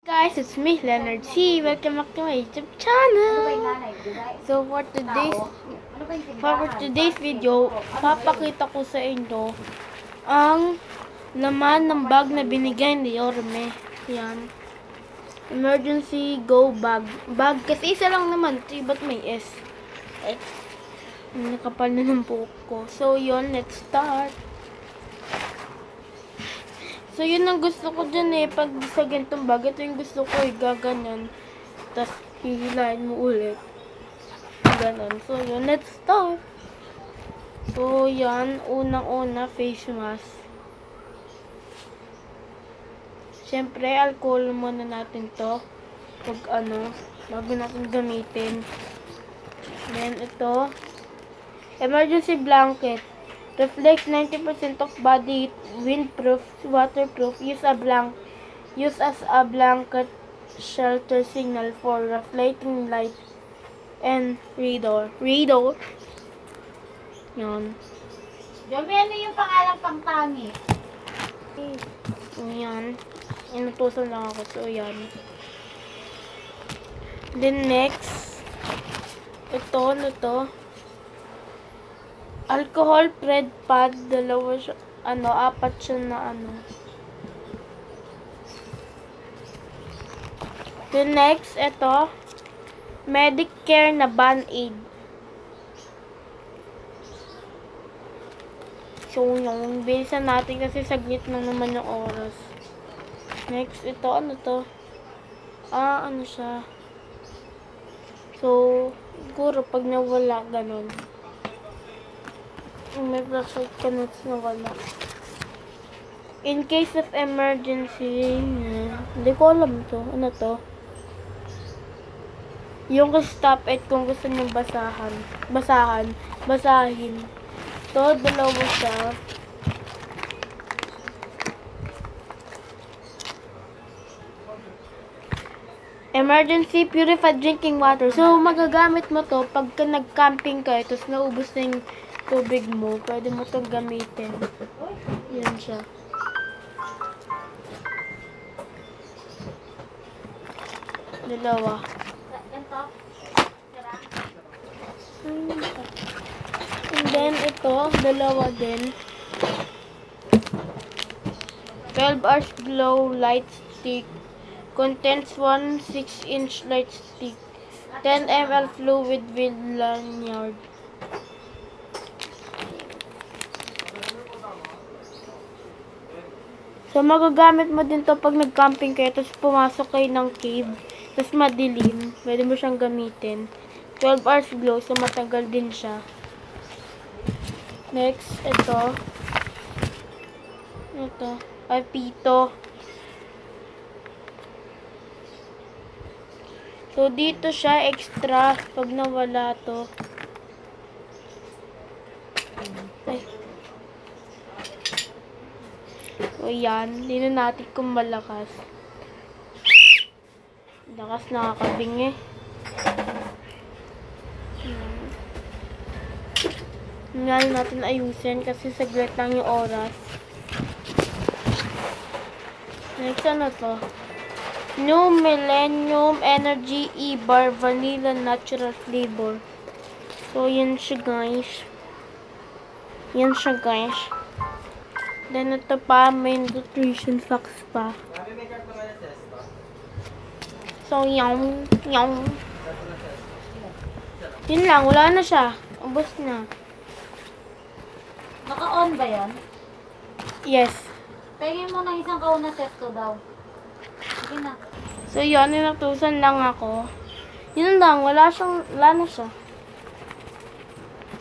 Guys, it's me, Leonard C. Welcome back to my YouTube channel. So for today's video, papakita ko sa inyo ang laman ng bag na binigay ni Yorme. Yan. Emergency go bag. Bag kasi isa lang naman, ba't may S? Nakapal na ng buhok ko. So yun, let's start. So, yun ang gusto ko dyan pag sa ganitong bag, ito yung gusto ko gaganyan. Tapos, hihilahin mo ulit. Ganon. So, yun, let's start. So, yan. Unang-una, face mask. Siyempre, alcohol muna natin to. Bago natin gamitin. Then, ito. Emergency blanket. Reflects 90% of body heat, windproof, waterproof. Use as a blanket shelter signal for reflecting light and radar. Yan. Joby, ano yung pangalang pangtangi? Yan. Inutusan lang ako. So, yan. Then, next. Ito, alcohol pred pad, dalawa siya, apat siya na Then next, ito, Medicare na Band-Aid. So, yung bilisan natin kasi saglit lang naman yung oras. Next, ito, siya. So, siguro pag nawala, ganun. May flashlight ka na wala. In case of emergency, hindi ko alam to. Ano to? Yung stop it kung gusto nyo basahin. To, dalawa siya. Emergency purified drinking water. So, magagamit mo to pagka nag-camping ka, tapos naubos na yung tubig mo, pwede mo itong gamitin. Yan siya. Dalawa. And then, ito, dalawa din. 12 hours glow light stick. Contains 1 6-inch light stick. 10 ml fluid with lanyard. So, magagamit mo din to pag nag-camping kayo, tapos pumasok kayo ng cave, tapos madilim, pwede mo siyang gamitin. 12 hours glow, so matagal din siya. Next, ito, pito. So, dito siya extra pag nawala to. So, yan. Hindi na natin kung malakas. Lakas, nakakabingi. Hindi natin ayusin kasi saglit lang yung oras. Next, to? New Millennium Energy E-Bar Vanilla Natural Flavor. So, yan siya, guys. Then, ito pa, may nutrition facts pa. So, yun lang, wala na siya. Ubus na. Naka-on ba yan? Yes. Pagin mo ng isang kauna set ko daw. Sige na. So, yun, inutusan lang ako. Yun lang, wala na siya.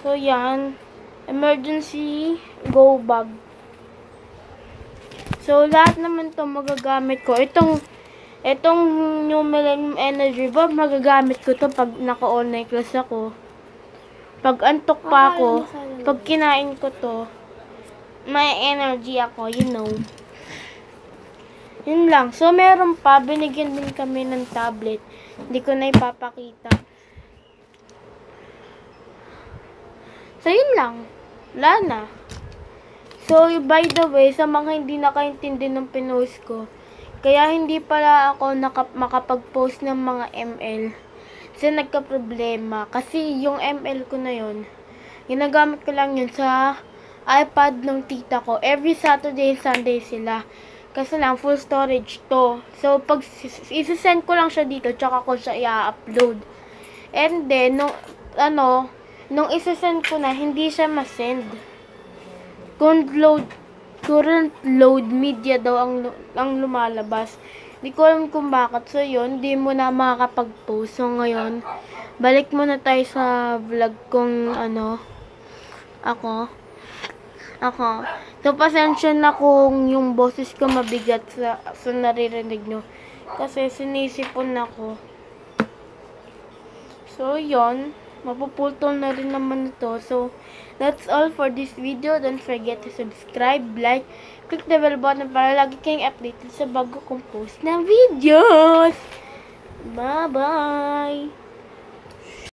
So, yan. Emergency go bag. So, lahat naman to magagamit ko. Itong New Millennium Energy Bar, magagamit ko to pag naka-online class ako. Pag antok pa ako, pag kinain ko to, may energy ako, Yun lang. So, meron pa, binigyan din kami ng tablet. Hindi ko na ipapakita. So, yun lang. Wala na. So, by the way, sa mga hindi nakaintindi ng pinost ko, Kaya hindi pala ako makapag-post ng mga ML. Kasi nagka-problema. Kasi yung ML ko na yun, ginagamit ko lang yun sa iPad ng tita ko. Every Saturday and Sunday sila. Kasi lang, full storage to. So, pag isasend ko lang siya dito, tsaka ko siya i-upload. And then, nung isasend ko na, hindi siya masend. Current load media daw ang lumalabas. Hindi ko alam kung bakit. So, yun, hindi mo na makakapag-post. So, ngayon, balik muna tayo sa vlog kong, ako. So, pasensya na kung yung boses ko mabigat sa naririnig nyo. Kasi, sinisipon ako. So, yun. Mapupultol na rin naman ito. So, that's all for this video. Don't forget to subscribe, like, click the bell button para lagi kayong updated sa bago kong post na videos. Bye-bye!